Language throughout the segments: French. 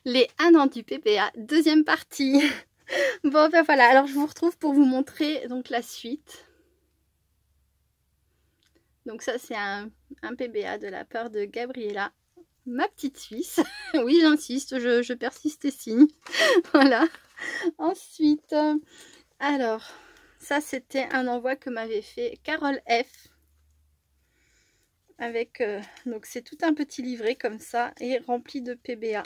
Les 1 an du PBA, deuxième partie. Bon ben voilà, alors je vous retrouve pour vous montrer donc la suite. Donc ça c'est un PBA de la part de Gabriella, ma petite Suisse. Oui j'insiste, je persiste et signe. Voilà. Ensuite, alors ça c'était un envoi que m'avait fait Carole F. Avec, donc c'est tout un petit livret comme ça et rempli de PBA.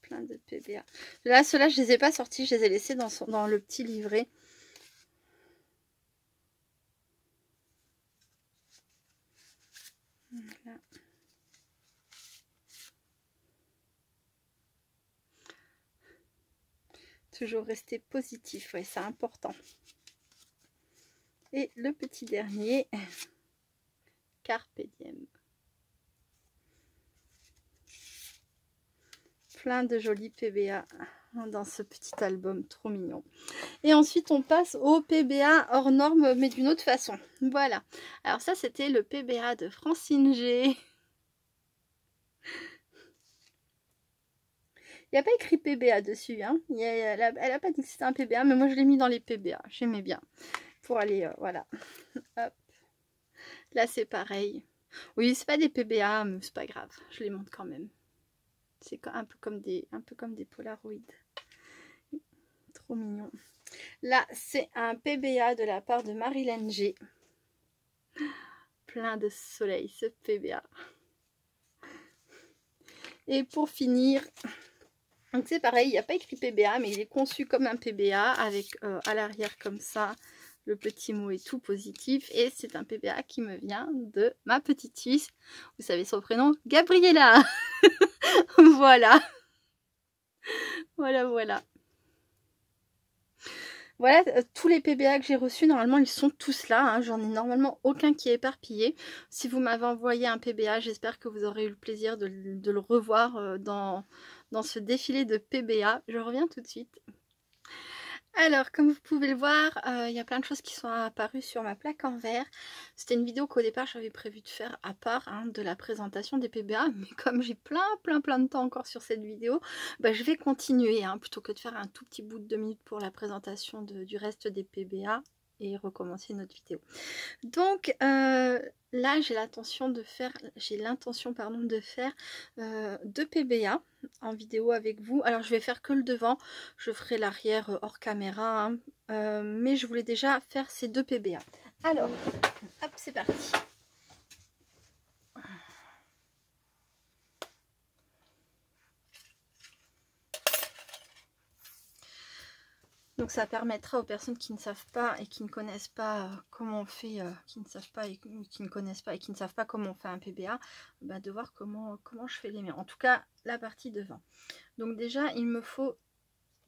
Plein de PBA. Là, ceux-là, je les ai pas sortis, je les ai laissés dans le petit livret. Voilà. Toujours rester positif, ouais, c'est important. Et le petit dernier, Carpe Diem. Plein de jolis PBA dans ce petit album, trop mignon. Et ensuite, on passe au PBA hors norme, mais d'une autre façon. Voilà. Alors ça, c'était le PBA de Francine G. Il n'y a pas écrit PBA dessus. Hein. Elle a pas dit que c'était un PBA, mais moi, je l'ai mis dans les PBA. J'aimais bien. Pour aller, voilà. Hop. Là, c'est pareil. Oui, c'est pas des PBA, mais c'est pas grave. Je les montre quand même. C'est un peu comme des Polaroids. Trop mignon. Là, c'est un PBA de la part de Marilyn G. Plein de soleil, ce PBA. Et pour finir, donc c'est pareil, il n'y a pas écrit PBA, mais il est conçu comme un PBA avec à l'arrière comme ça, le petit mot est tout positif. Et c'est un PBA qui me vient de ma petite Suisse. Vous savez son prénom, Gabriella. Voilà. Voilà. Voilà, tous les PBA que j'ai reçus, normalement, ils sont tous là. Hein. J'en ai normalement aucun qui est éparpillé. Si vous m'avez envoyé un PBA, j'espère que vous aurez eu le plaisir de le revoir dans ce défilé de PBA. Je reviens tout de suite. Alors, comme vous pouvez le voir, il y a plein de choses qui sont apparues sur ma plaque en verre. C'était une vidéo qu'au départ, j'avais prévu de faire à part de la présentation des PBA. Mais comme j'ai plein de temps encore sur cette vidéo, bah, je vais continuer. Plutôt que de faire un tout petit bout de 2 minutes pour la présentation du reste des PBA et recommencer notre vidéo. Donc, là, j'ai l'intention de faire 2 PBA en vidéo avec vous. Alors je vais faire que le devant, je ferai l'arrière hors caméra, mais je voulais déjà faire ces 2 PBA. Alors, hop, c'est parti. Donc ça permettra aux personnes qui ne savent pas et qui ne connaissent pas comment on fait, qui ne savent pas et qui ne connaissent pas et qui ne savent pas comment on fait un PBA, de voir comment je fais les miens. En tout cas, la partie devant. Donc déjà, il me faut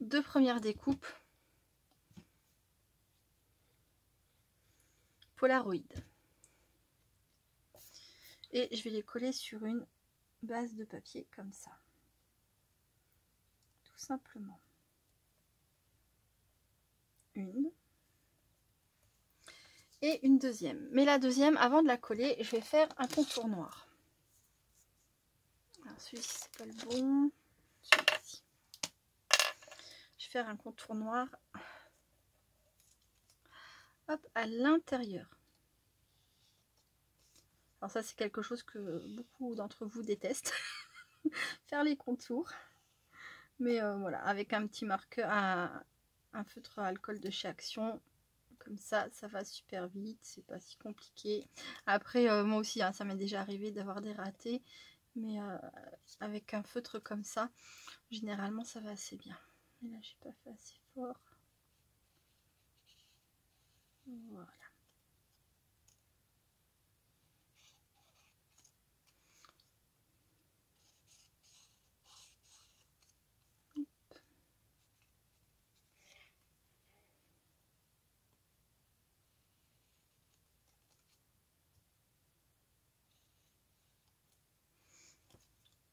2 premières découpes Polaroid. Et je vais les coller sur une base de papier comme ça. Tout simplement. Une. Et une deuxième. Mais la deuxième, avant de la coller, je vais faire un contour noir. Alors celui-ci, c'est pas le bon. Celui-ci. Je vais faire un contour noir. Hop, à l'intérieur. Alors ça, c'est quelque chose que beaucoup d'entre vous détestent. Faire les contours. Mais voilà, avec un petit marqueur, un feutre à alcool de chez Action. Comme ça va super vite, c'est pas si compliqué. Après, moi aussi, ça m'est déjà arrivé d'avoir des ratés. Mais avec un feutre comme ça, généralement, ça va assez bien. Mais là, j'ai pas fait assez fort. Voilà.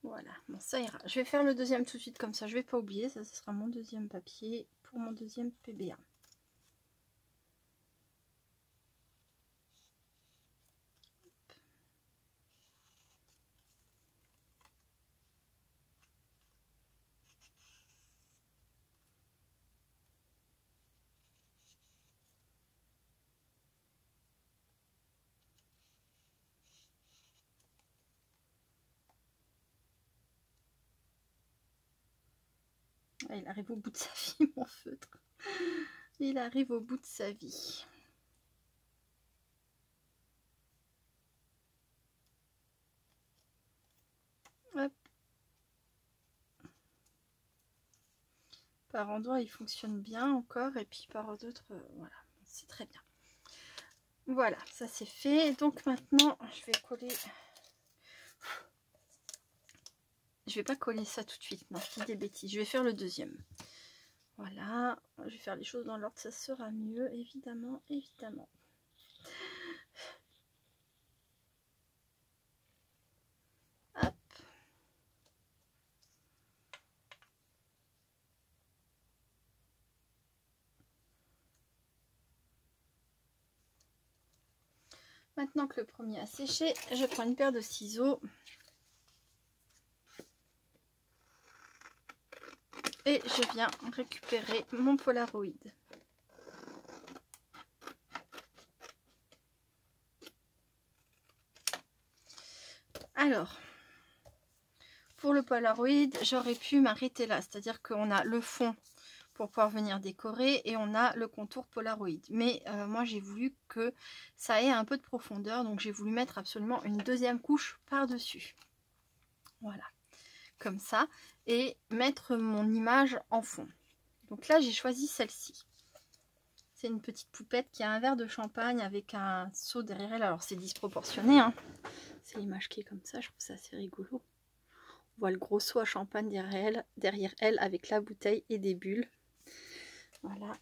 Voilà, bon ça ira. Je vais faire le deuxième tout de suite comme ça, je vais pas oublier. Ça, ce sera mon deuxième papier pour mon deuxième PBA. Il arrive au bout de sa vie, mon feutre. Il arrive au bout de sa vie. Hop. Par endroits, il fonctionne bien encore. Et puis par d'autres, voilà, c'est très bien. Voilà, ça c'est fait. Donc maintenant, je vais coller... Je vais pas coller ça tout de suite. Non, je dis des bêtises. Je vais faire le deuxième. Voilà, je vais faire les choses dans l'ordre, ça sera mieux, évidemment, évidemment. Hop. Maintenant que le premier a séché, je prends une paire de ciseaux. Et je viens récupérer mon Polaroid. Alors, pour le Polaroid, j'aurais pu m'arrêter là. C'est-à-dire qu'on a le fond pour pouvoir venir décorer et on a le contour Polaroid. Mais moi, j'ai voulu que ça ait un peu de profondeur. Donc, j'ai voulu mettre absolument une deuxième couche par-dessus. Voilà, comme ça. Et mettre mon image en fond. Donc là, j'ai choisi celle-ci. C'est une petite poupette qui a un verre de champagne avec un seau derrière elle. Alors, c'est disproportionné, hein. C'est l'image qui est comme ça, je trouve ça assez rigolo. On voit le gros seau à champagne derrière elle avec la bouteille et des bulles. Voilà.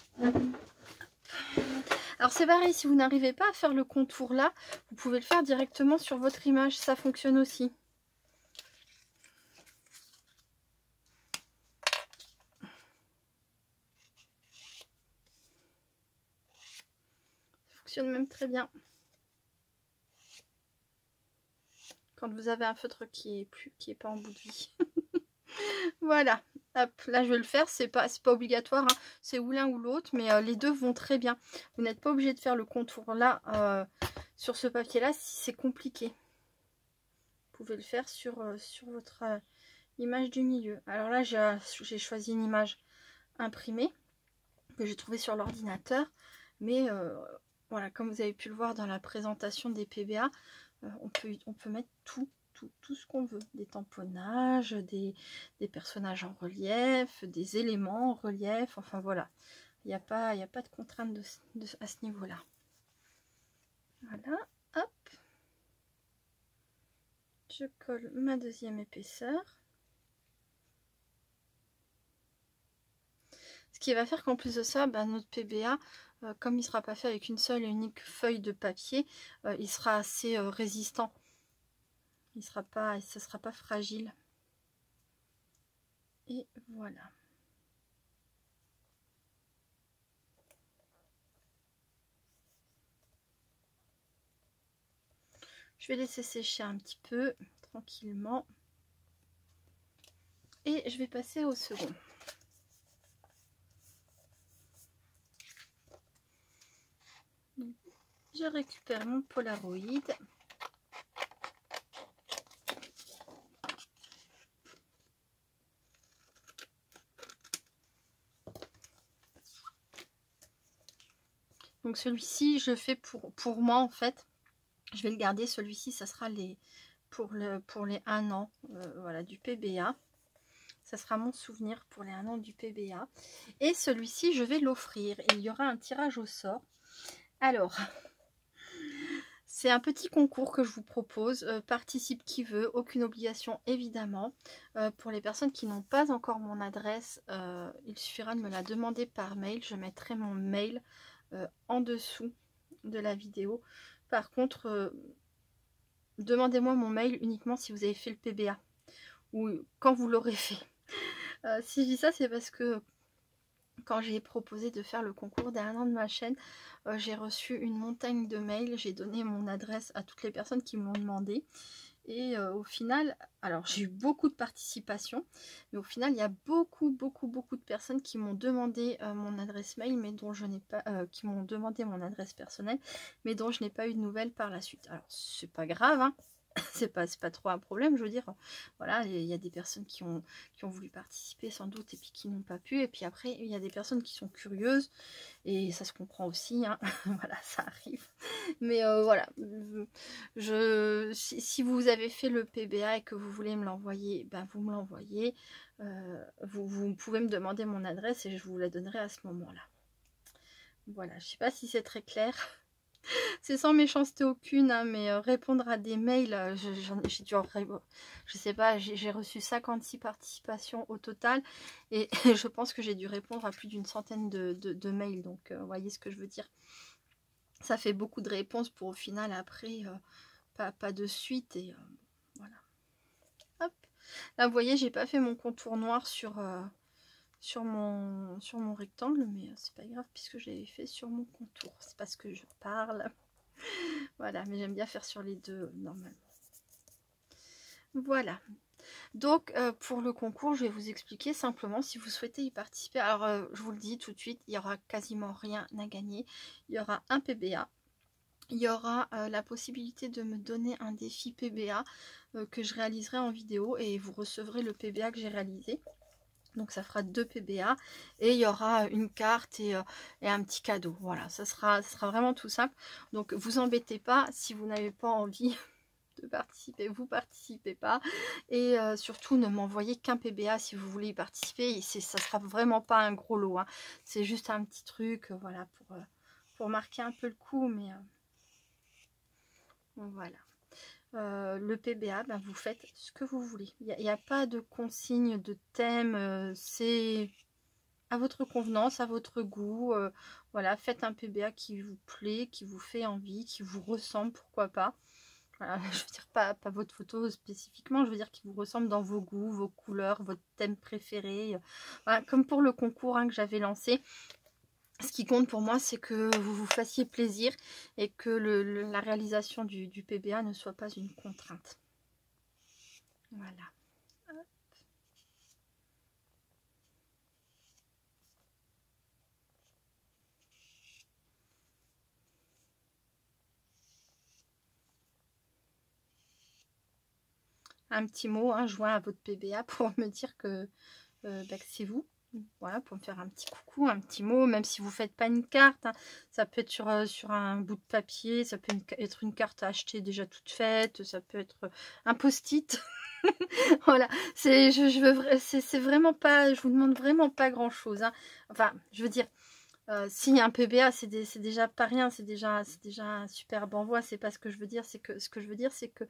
Alors c'est pareil, si vous n'arrivez pas à faire le contour là, vous pouvez le faire directement sur votre image, ça fonctionne aussi. Ça fonctionne même très bien. Quand vous avez un feutre qui est pas en bout de vie. Voilà. Hop, là je vais le faire, c'est pas obligatoire, hein. C'est ou l'un ou l'autre, mais les deux vont très bien. Vous n'êtes pas obligé de faire le contour là sur ce papier là si c'est compliqué. Vous pouvez le faire sur votre image du milieu. Alors là j'ai choisi une image imprimée que j'ai trouvée sur l'ordinateur, mais voilà, comme vous avez pu le voir dans la présentation des PBA, on peut mettre tout ce qu'on veut, des tamponnages, des personnages en relief, des éléments en relief, enfin voilà, il n'y a pas de contrainte à ce niveau là. Voilà, hop, je colle ma deuxième épaisseur, ce qui va faire qu'en plus de ça, notre PBA, comme il ne sera pas fait avec une seule et unique feuille de papier, il sera assez résistant. Ça sera pas fragile. Et voilà. Je vais laisser sécher un petit peu tranquillement. Et je vais passer au second. Donc, je récupère mon Polaroid. Donc celui-ci, je fais pour moi en fait. Je vais le garder. Celui-ci, ça sera pour les 1 an voilà, du PBA. Ça sera mon souvenir pour les 1 an du PBA. Et celui-ci, je vais l'offrir. Il y aura un tirage au sort. Alors, c'est un petit concours que je vous propose. Participe qui veut, aucune obligation évidemment. Pour les personnes qui n'ont pas encore mon adresse, il suffira de me la demander par mail. Je mettrai mon mail en dessous de la vidéo. Par contre, demandez-moi mon mail uniquement si vous avez fait le PBA. ou quand vous l'aurez fait. Si je dis ça, c'est parce que quand j'ai proposé de faire le concours d'1 an de ma chaîne, j'ai reçu une montagne de mails, j'ai donné mon adresse à toutes les personnes qui me l'ont demandé. Et au final, alors j'ai eu beaucoup de participation, mais au final il y a beaucoup de personnes qui m'ont demandé mon adresse mail, mais dont je n'ai pas, qui m'ont demandé mon adresse personnelle, mais dont je n'ai pas eu de nouvelles par la suite. Alors c'est pas grave, hein. C'est pas trop un problème, je veux dire, voilà, il y a des personnes qui ont voulu participer sans doute et puis qui n'ont pas pu, et puis après il y a des personnes qui sont curieuses, et ça se comprend aussi, hein. Voilà, ça arrive, mais voilà, si vous avez fait le PBA et que vous voulez me l'envoyer, ben vous me l'envoyez, vous pouvez me demander mon adresse et je vous la donnerai à ce moment-là. Voilà, je sais pas si c'est très clair. C'est sans méchanceté aucune, hein, mais répondre à des mails, j'ai dû, je sais pas, j'ai reçu 56 participations au total, et je pense que j'ai dû répondre à plus d'une centaine de mails, donc vous voyez ce que je veux dire. Ça fait beaucoup de réponses pour au final après pas de suite, et voilà. Hop. Là vous voyez, j'ai pas fait mon contour noir sur mon rectangle, mais c'est pas grave puisque je l'avais fait sur mon contour, c'est parce que je parle. Voilà, mais j'aime bien faire sur les deux normalement. Voilà, donc pour le concours, je vais vous expliquer simplement si vous souhaitez y participer. Alors je vous le dis tout de suite, il n'y aura quasiment rien à gagner. Il y aura un PBA, il y aura la possibilité de me donner un défi PBA que je réaliserai en vidéo, et vous recevrez le PBA que j'ai réalisé. Donc ça fera 2 PBA, et il y aura une carte et un petit cadeau. Voilà, ça sera vraiment tout simple. Donc vous embêtez pas si vous n'avez pas envie de participer, vous participez pas. Et surtout ne m'envoyez qu'un PBA si vous voulez y participer. Et ça sera vraiment pas un gros lot, hein. C'est juste un petit truc, voilà, pour marquer un peu le coup, mais voilà. Le PBA, ben, vous faites ce que vous voulez. Il n'y a pas de consigne de thème, c'est à votre convenance, à votre goût. Voilà, faites un PBA qui vous plaît, qui vous fait envie, qui vous ressemble, pourquoi pas. Voilà, je veux dire pas votre photo spécifiquement, je veux dire qui vous ressemble dans vos goûts, vos couleurs, votre thème préféré. Voilà, comme pour le concours, hein, que j'avais lancé. Ce qui compte pour moi, c'est que vous vous fassiez plaisir et que la réalisation du PBA ne soit pas une contrainte. Voilà. Hop. Un petit mot, hein, joint à votre PBA pour me dire que c'est vous. Voilà, pour me faire un petit coucou, un petit mot, même si vous ne faites pas une carte, hein. Ça peut être sur un bout de papier, ça peut être une carte à acheter déjà toute faite, ça peut être un post-it. Voilà, c'est vraiment pas, je vous demande vraiment pas grand chose, hein. Enfin, je veux dire, si un PBA c'est déjà pas rien, c'est déjà un superbe envoi, c'est pas ce que je veux dire, c'est que ce que je veux dire c'est que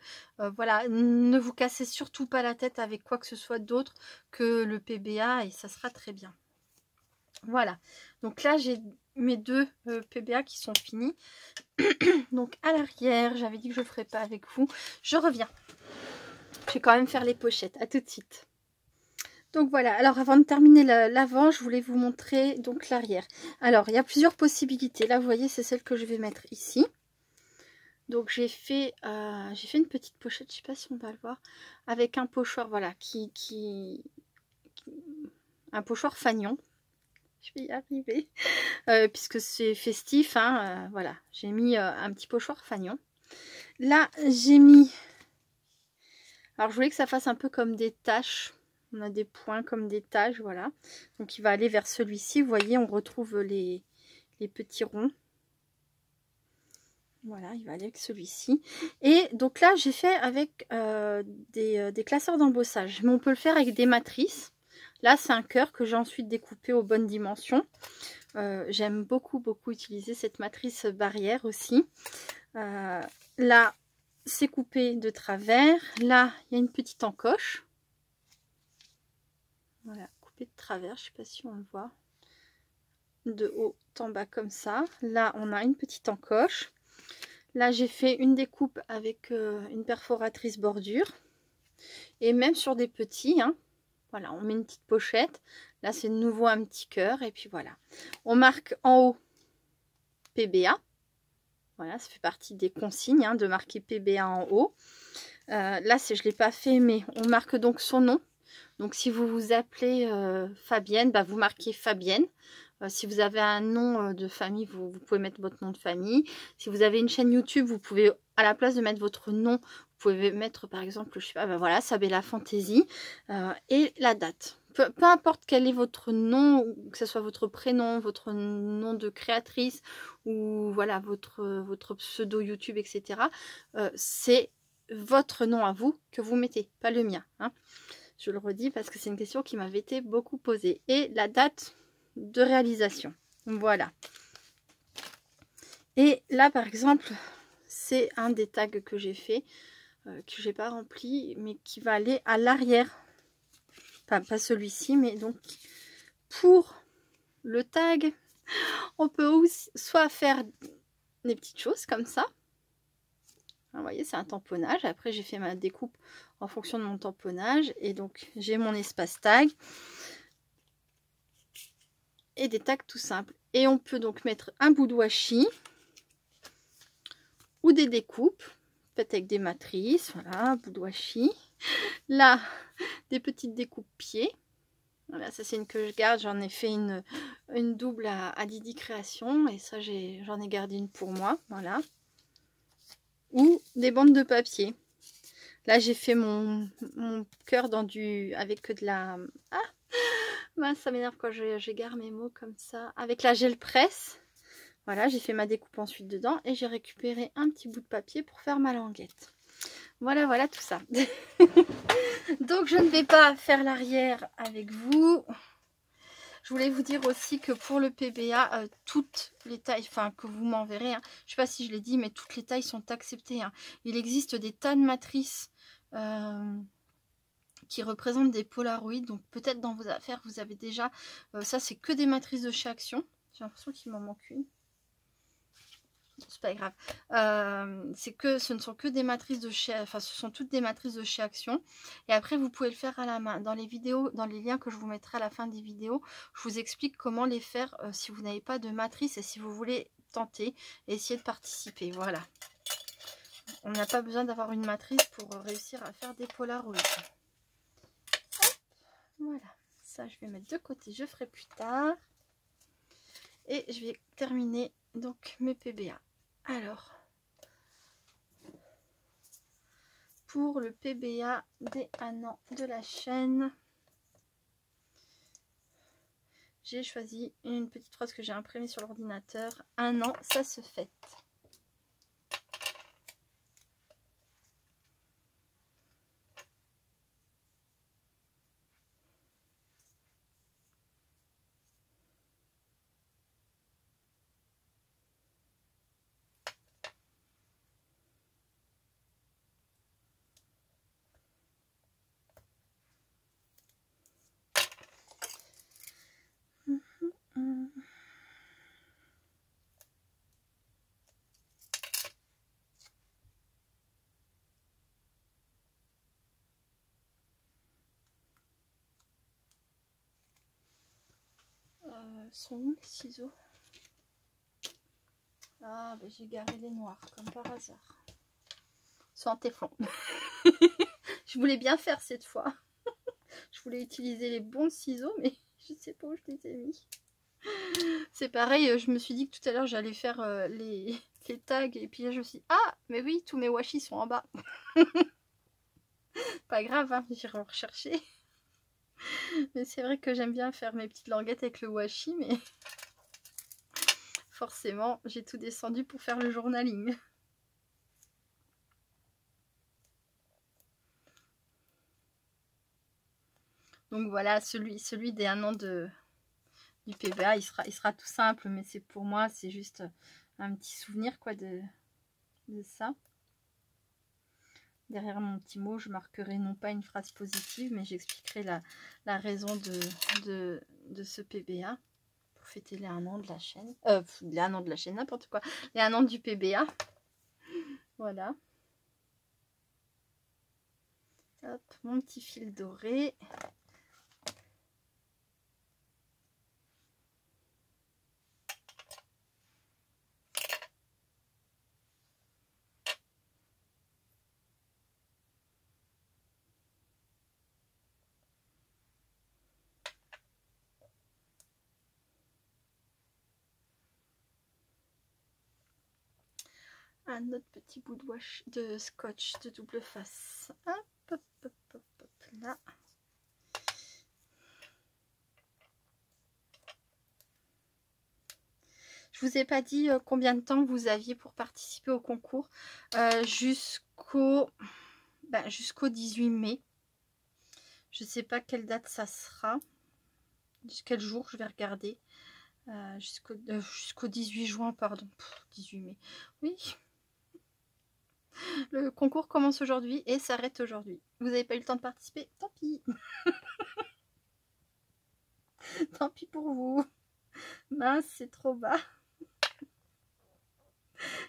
voilà, ne vous cassez surtout pas la tête avec quoi que ce soit d'autre que le PBA, et ça sera très bien. Voilà, donc là j'ai mes 2 PBA qui sont finis. Donc à l'arrière, j'avais dit que je ne ferais pas avec vous, je reviens. Je vais quand même faire les pochettes, à tout de suite. Donc voilà, alors avant de terminer l'avant, je voulais vous montrer donc l'arrière. Alors il y a plusieurs possibilités. Là vous voyez, c'est celle que je vais mettre ici. Donc j'ai fait une petite pochette, je ne sais pas si on va le voir, avec un pochoir, voilà, un pochoir fanion. Je vais y arriver, puisque c'est festif, hein, voilà. J'ai mis un petit pochoir fanion. Là j'ai mis, alors je voulais que ça fasse un peu comme des taches. On a des points comme des taches, voilà. Donc il va aller vers celui-ci. Vous voyez, on retrouve les petits ronds. Voilà, il va aller avec celui-ci. Et donc là, j'ai fait avec des classeurs d'embossage. Mais on peut le faire avec des matrices. Là, c'est un cœur que j'ai ensuite découpé aux bonnes dimensions. J'aime beaucoup utiliser cette matrice barrière aussi. Là, c'est coupé de travers. Là, il y a une petite encoche. Voilà, coupé de travers, je ne sais pas si on le voit. De haut en bas comme ça. Là, on a une petite encoche. Là, j'ai fait une découpe avec une perforatrice bordure. Et même sur des petits, hein. Voilà, on met une petite pochette. Là, c'est de nouveau un petit cœur. Et puis voilà. On marque en haut PBA. Voilà, ça fait partie des consignes, hein, de marquer PBA en haut. Là, je ne l'ai pas fait, mais on marque donc son nom. Donc, si vous vous appelez Fabienne, bah, vous marquez Fabienne. Si vous avez un nom de famille, vous pouvez mettre votre nom de famille. Si vous avez une chaîne YouTube, vous pouvez, à la place de mettre votre nom, vous pouvez mettre, par exemple, je sais pas, ben voilà, Sabella Fantasy. Et la date. Peu importe quel est votre nom, que ce soit votre prénom, votre nom de créatrice, ou voilà, votre pseudo YouTube, etc. C'est votre nom à vous que vous mettez, pas le mien, hein. Je le redis parce que c'est une question qui m'avait été beaucoup posée. Et la date de réalisation. Voilà. Et là, par exemple, c'est un des tags que j'ai fait, que j'ai pas rempli, mais qui va aller à l'arrière. Enfin, pas celui-ci, mais donc pour le tag, on peut aussi soit faire des petites choses comme ça. Vous voyez, c'est un tamponnage. Après, j'ai fait ma découpe en fonction de mon tamponnage. Et donc, j'ai mon espace tag. Et des tags tout simples. Et on peut donc mettre un bout de washi. Ou des découpes. Faites avec des matrices. Voilà, un bout de washi. Là, des petites découpes pieds. Voilà, ça c'est une que je garde. J'en ai fait une double à Didi Création. Et ça, j'en ai gardé une pour moi. Voilà. Ou des bandes de papier. Là, j'ai fait mon cœur avec de la... Ah, bah, ça m'énerve quand j'égare mes mots comme ça. Avec la gel presse. Voilà, j'ai fait ma découpe ensuite dedans. Et j'ai récupéré un petit bout de papier pour faire ma languette. Voilà, voilà tout ça. Donc, je ne vais pas faire l'arrière avec vous. Je voulais vous dire aussi que pour le PBA, toutes les tailles, enfin que vous m'enverrez, hein, je ne sais pas si je l'ai dit, mais toutes les tailles sont acceptées, hein. Il existe des tas de matrices qui représentent des polaroïdes, donc peut-être dans vos affaires, vous avez déjà, ça c'est que des matrices de chez Action. J'ai l'impression qu'il m'en manque une. C'est pas grave. Ce ne sont que des matrices de chez, enfin ce sont toutes des matrices de chez Action. Et après vous pouvez le faire à la main. Dans les vidéos, dans les liens que je vous mettrai à la fin des vidéos, je vous explique comment les faire si vous n'avez pas de matrice et si vous voulez tenter et essayer de participer. Voilà. On n'a pas besoin d'avoir une matrice pour réussir à faire des polaroids. Voilà. Ça je vais mettre de côté, je ferai plus tard. Et je vais terminer donc mes PBA. Alors, pour le PBA des 1 an de la chaîne, j'ai choisi une petite phrase que j'ai imprimée sur l'ordinateur. 1 an, ça se fête. Sont où les ciseaux? Ah, ben j'ai garé les noirs, comme par hasard. Ils sont en téflon. Je voulais bien faire cette fois. Je voulais utiliser les bons ciseaux, mais je ne sais pas où je les ai mis. C'est pareil, je me suis dit que tout à l'heure j'allais faire les tags, et puis là je me suis dit, ah, mais oui, tous mes washi sont en bas. Pas grave, hein, j'irai en rechercher. Mais c'est vrai que j'aime bien faire mes petites languettes avec le washi, mais forcément, j'ai tout descendu pour faire le journaling. Donc voilà, celui des 1 an du PBA, il sera tout simple, mais c'est pour moi, c'est juste un petit souvenir quoi de ça. Derrière mon petit mot, je marquerai non pas une phrase positive, mais j'expliquerai la raison de ce PBA pour fêter les 1 an de la chaîne. Les 1 an de la chaîne, n'importe quoi. Les 1 an du PBA. Voilà. Hop, mon petit fil doré. Un autre petit bout de scotch de double face. Hop, hop, hop, hop, hop, là. Je vous ai pas dit combien de temps vous aviez pour participer au concours. Jusqu'au 18 mai. Je sais pas quelle date ça sera. Quel jour, je vais regarder. Jusqu'au 18 juin, pardon. 18 mai. Oui. Le concours commence aujourd'hui et s'arrête aujourd'hui. Vous n'avez pas eu le temps de participer? Tant pis. Tant pis pour vous. Mince, c'est trop bas.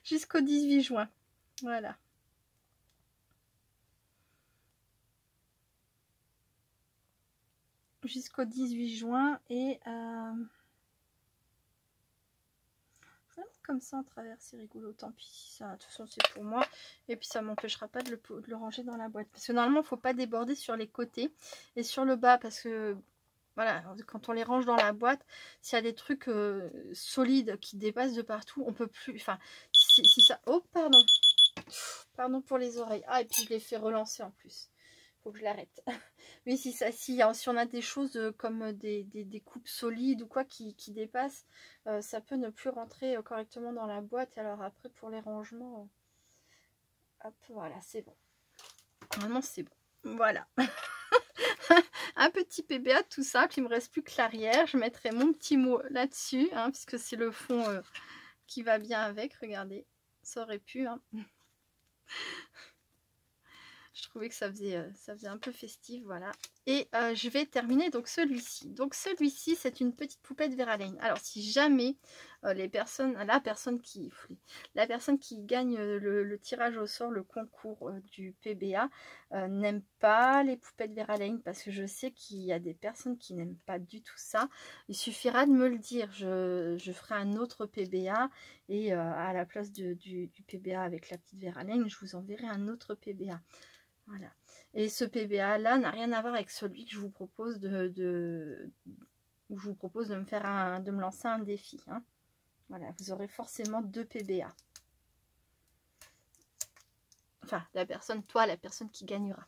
Jusqu'au 18 juin. Voilà. Jusqu'au 18 juin et... Je vais mettre comme ça en travers, c'est rigolo. Tant pis, ça, de toute façon c'est pour moi. Et puis ça m'empêchera pas de le ranger dans la boîte. Parce que normalement, il ne faut pas déborder sur les côtés et sur le bas. Parce que, voilà, quand on les range dans la boîte, s'il y a des trucs solides qui dépassent de partout, on peut plus... Enfin, si ça... Oh, pardon. Pardon pour les oreilles. Ah, et puis je l'ai fait relancer en plus. Faut que je l'arrête. Oui, si on a des choses comme des coupes solides ou quoi qui dépassent, ça peut ne plus rentrer correctement dans la boîte. Alors après, pour les rangements, hop, voilà, c'est bon. Normalement, c'est bon. Voilà. Un petit PBA tout simple. Il me reste plus que l'arrière. Je mettrai mon petit mot là-dessus, hein, puisque c'est le fond qui va bien avec. Regardez, ça aurait pu, hein. Je trouvais que ça faisait un peu festif, voilà. Et je vais terminer donc celui-ci. Donc celui-ci, c'est une petite poupette Verlaine. Alors si jamais la personne qui gagne le tirage au sort, le concours du PBA, n'aime pas les poupettes Verlaine, parce que je sais qu'il y a des personnes qui n'aiment pas du tout ça, il suffira de me le dire. Je ferai un autre PBA et à la place du PBA avec la petite Verlaine, je vous enverrai un autre PBA. Voilà. Et ce PBA là n'a rien à voir avec celui que je vous propose de me faire de me lancer un défi, hein. Voilà, vous aurez forcément 2 PBA. Enfin, la personne qui gagnera.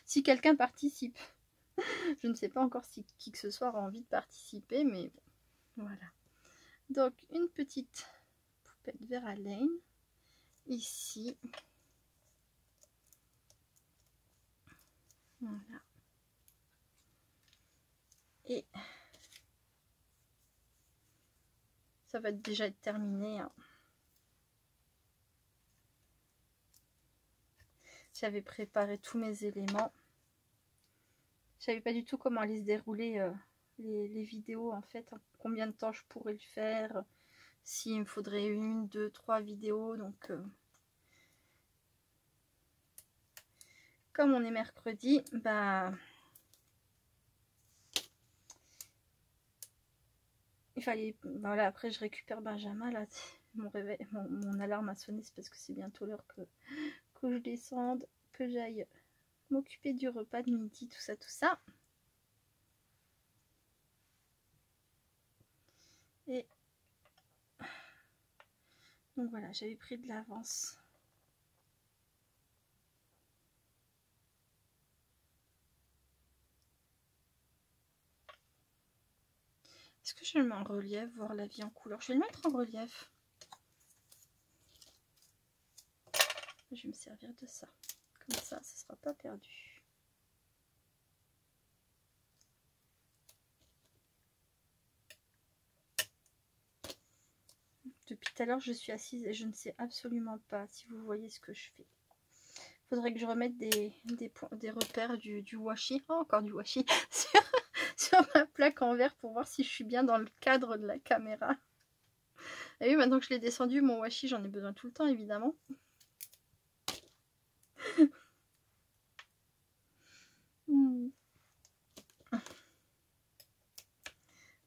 Si quelqu'un participe. Je ne sais pas encore si qui que ce soit a envie de participer, mais bon, voilà. Donc, une petite poupette Verlaine. Ici. Voilà. Et ça va déjà être terminé, hein. J'avais préparé tous mes éléments. Je savais pas du tout comment allaient se dérouler les vidéos, en fait. Combien de temps je pourrais le faire. S'il me faudrait 1, 2, 3 vidéos. Donc, comme on est mercredi, bah... il fallait... Voilà, après je récupère Benjamin, là. Mon réveil, mon alarme a sonné, c'est parce que c'est bientôt l'heure que je descende, que j'aille m'occuper du repas de midi, tout ça. Et donc voilà, j'avais pris de l'avance. Est-ce que je le mets en relief, voir la vie en couleur? Je vais le mettre en relief. Je vais me servir de ça. Comme ça, ce ne sera pas perdu. Depuis tout à l'heure, je suis assise et je ne sais absolument pas si vous voyez ce que je fais. Il faudrait que je remette des repères du washi. Oh, encore du washi sur ma plaque en verre pour voir si je suis bien dans le cadre de la caméra. Et oui, maintenant que je l'ai descendu, mon washi, j'en ai besoin tout le temps, évidemment.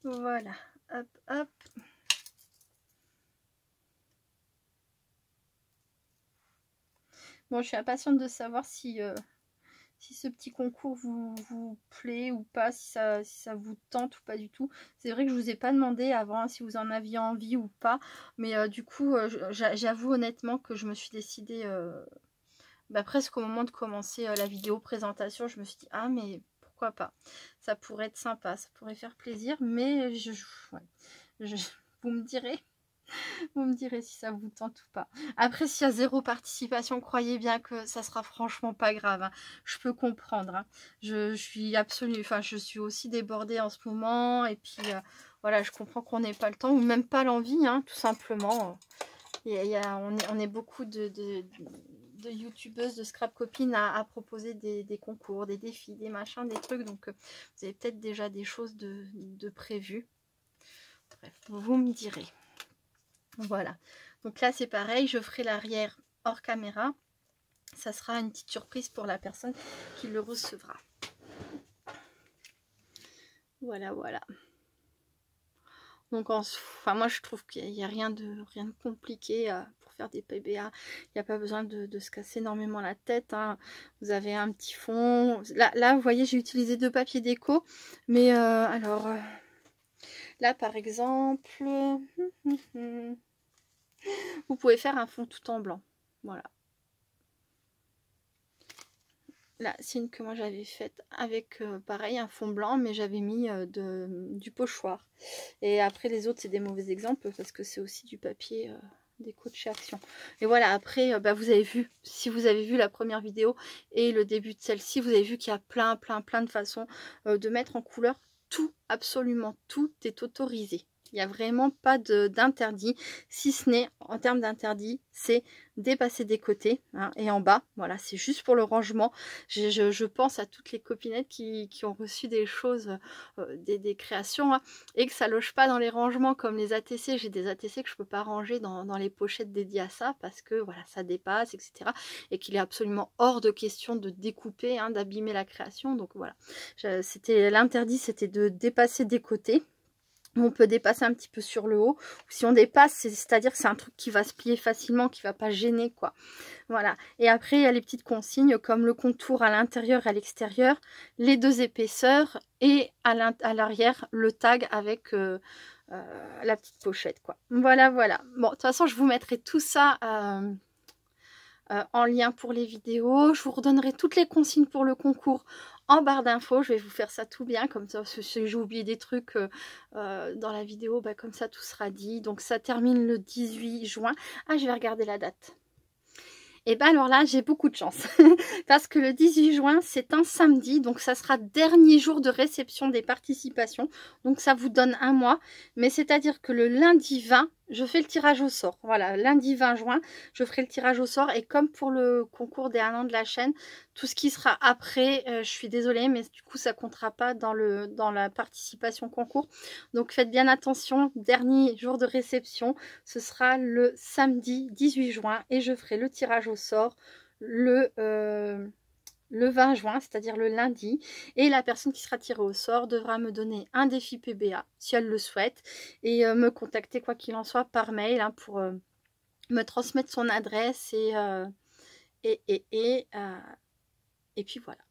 Voilà, hop, hop. Bon, je suis impatiente de savoir si ce petit concours vous plaît ou pas, si ça vous tente ou pas du tout. C'est vrai que je vous ai pas demandé avant si vous en aviez envie ou pas, mais du coup, j'avoue honnêtement que je me suis décidée presque au moment de commencer la vidéo présentation, je me suis dit ah mais pourquoi pas, ça pourrait être sympa, ça pourrait faire plaisir, mais vous me direz. Vous me direz si ça vous tente ou pas. Après, s'il y a 0 participation, croyez bien que ça sera franchement pas grave. Hein. Je peux comprendre. Hein. Je suis je suis aussi débordée en ce moment. Et puis, voilà, je comprends qu'on n'ait pas le temps ou même pas l'envie, hein, tout simplement. On est beaucoup de youtubeuses, de scrap copines à proposer des concours, des défis, des machins, des trucs. Donc, vous avez peut-être déjà des choses de prévues. Bref, vous me direz. Voilà, donc là c'est pareil, je ferai l'arrière hors caméra. Ça sera une petite surprise pour la personne qui le recevra. Voilà, voilà. Donc moi je trouve qu'il n'y a rien de compliqué pour faire des PBA. Il n'y a pas besoin de se casser énormément la tête. Hein. Vous avez un petit fond. Là vous voyez, j'ai utilisé 2 papiers déco. Mais alors, là par exemple... Vous pouvez faire un fond tout en blanc. Voilà. Là, c'est une que moi j'avais faite avec, pareil, un fond blanc, mais j'avais mis du pochoir. Et après, les autres, c'est des mauvais exemples parce que c'est aussi du papier déco de chez Action. Et voilà, après, vous avez vu, si vous avez vu la première vidéo et le début de celle-ci, vous avez vu qu'il y a plein de façons de mettre en couleur. Tout, absolument tout est autorisé. Il n'y a vraiment pas d'interdit, si ce n'est, en termes d'interdit, c'est dépasser des côtés hein, et en bas. Voilà, c'est juste pour le rangement. Je pense à toutes les copinettes qui ont reçu des choses, des créations, hein, et que ça loge pas dans les rangements comme les ATC. J'ai des ATC que je peux pas ranger dans les pochettes dédiées à ça parce que voilà, ça dépasse, etc. Et qu'il est absolument hors de question de découper, hein, d'abîmer la création. Donc voilà, l'interdit, c'était de dépasser des côtés. On peut dépasser un petit peu sur le haut. Si on dépasse, c'est-à-dire que c'est un truc qui va se plier facilement, qui va pas gêner, quoi. Voilà. Et après, il y a les petites consignes comme le contour à l'intérieur et à l'extérieur, les 2 épaisseurs et à l'arrière, le tag avec la petite pochette, quoi. Voilà, voilà. Bon, de toute façon, je vous mettrai tout ça en lien pour les vidéos. Je vous redonnerai toutes les consignes pour le concours en barre d'infos. Je vais vous faire ça tout bien, comme ça, si j'ai oublié des trucs dans la vidéo, comme ça tout sera dit. Donc ça termine le 18 juin. Ah, je vais regarder la date. Et alors là, j'ai beaucoup de chance. Parce que le 18 juin, c'est un samedi. Donc ça sera dernier jour de réception des participations. Donc ça vous donne un mois. Mais c'est-à-dire que le lundi 20, je fais le tirage au sort. Voilà, lundi 20 juin, je ferai le tirage au sort. Et comme pour le concours des 1 an de la chaîne, tout ce qui sera après, je suis désolée, mais du coup, ça comptera pas dans la participation concours. Donc faites bien attention, dernier jour de réception, ce sera le samedi 18 juin. Et je ferai le tirage au sort le 20 juin, c'est-à-dire le lundi, et la personne qui sera tirée au sort devra me donner un défi PBA si elle le souhaite et me contacter quoi qu'il en soit par mail hein, pour me transmettre son adresse et puis voilà.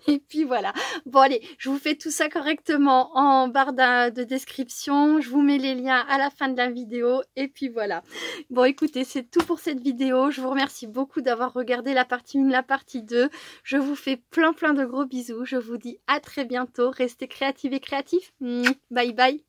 Et puis voilà. Bon allez, je vous fais tout ça correctement en barre de description. Je vous mets les liens à la fin de la vidéo. Et puis voilà. Bon écoutez, c'est tout pour cette vidéo. Je vous remercie beaucoup d'avoir regardé la partie 1, la partie 2. Je vous fais plein de gros bisous. Je vous dis à très bientôt. Restez créatives et créatifs. Bye bye.